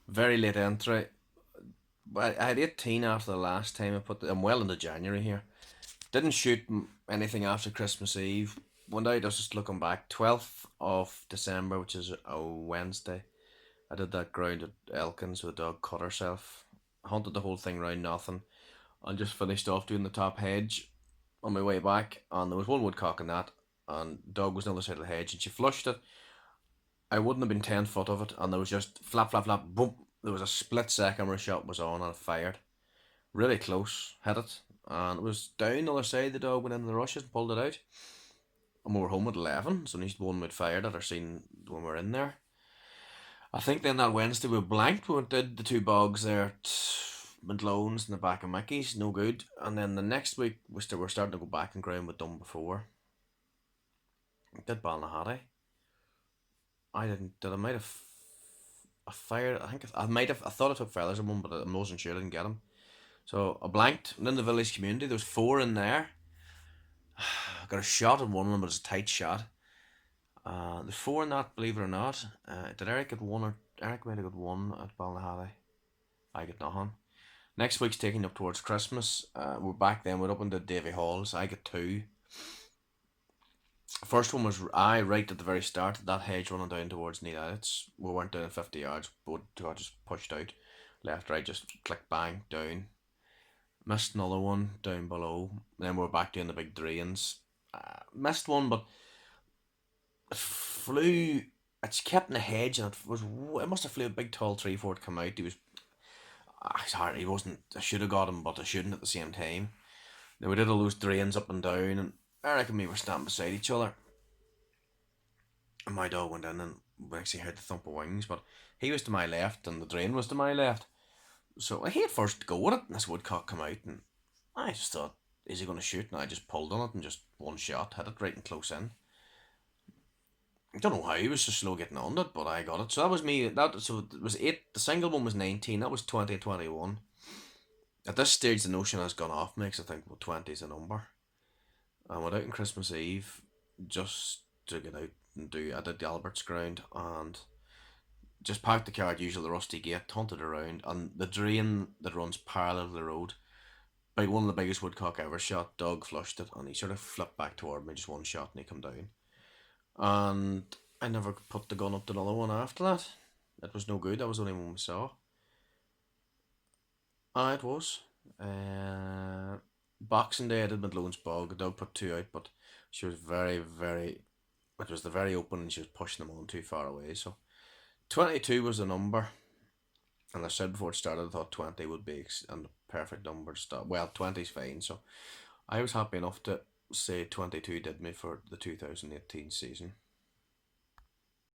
Very late entry. I had 18 after the last time I put. I'm well into January here. Didn't shoot anything after Christmas Eve. One day, just looking back, 12th of December, which is a Wednesday. I did that ground at Elkins with a dog cut herself. Hunted the whole thing round nothing. And just finished off doing the top hedge on my way back. And there was one woodcock in that. And dog was on the other side of the hedge. And she flushed it. I wouldn't have been 10 foot of it. And there was just flap, flap, flap, boom. There was a split second where a shot was on and it fired. Really close. Hit it. And it was down the other side. The dog went into the rushes and pulled it out. And we were home at 11. So at least one we'd fired it or seen when we were in there. I think then that Wednesday we blanked. We did the two bogs there at Malone's in the back of Mickey's, no good. And then the next week we're starting to go back and ground we'd done before. Did Balnahattie. I didn't. Did I might have I fired? I think I might have. I thought I took feathers on one, but I wasn't sure. I didn't get them. So I blanked. And in the village community, there was four in there. I got a shot on one of them, but it's a tight shot. There's four in that, believe it or not. Did Eric get one or Eric might have got one at Balnahattie? I get nothing. Next week's taking up towards Christmas. We're back then. We're up into Davy Halls. I get two. First one was I right at the very start. That hedge running down towards Neil Elliott's. We weren't down 50 yards, but I just pushed out. Left, right, just click, bang, down. Missed another one down below. Then we're back doing the big drains. Missed one, but it flew. It's kept in the hedge, and it must have flew a big tall tree for it to come out. He was. Sorry, he wasn't. I should have got him, but I shouldn't at the same time. Then we did all those drains up and down, and Eric and me were standing beside each other. And my dog went in, and we actually heard the thump of wings, but he was to my left, and the drain was to my left. So he had first go at it, and this woodcock come out, and I just thought, is he going to shoot? And I just pulled on it and just one shot, hit it right and close in. I don't know how he was so slow getting on it, but I got it. So that was me. So it was eight. The single one was 19. That was 2021. At this stage, the notion has gone off me because I think well, 20 is a number. I went out on Christmas Eve just to get out and do. I did the Albert's ground and just parked the car at usual the rusty gate, hunted around, and the drain that runs parallel to the road. Like one of the biggest woodcock ever shot. Dog flushed it, and he sort of flipped back toward me, just one shot, and he come down. And I never put the gun up to another one after that. It was no good. That was the only one we saw. Ah, it was. Boxing Day, I did Midlone's bog. The dog put two out, but she was very, very. It was the very open, and she was pushing them on too far away. So 22 was the number, and I said before it started, I thought 20 would be and the perfect number to start. Well, 20's fine, so I was happy enough to say 22 did me for the 2018 season.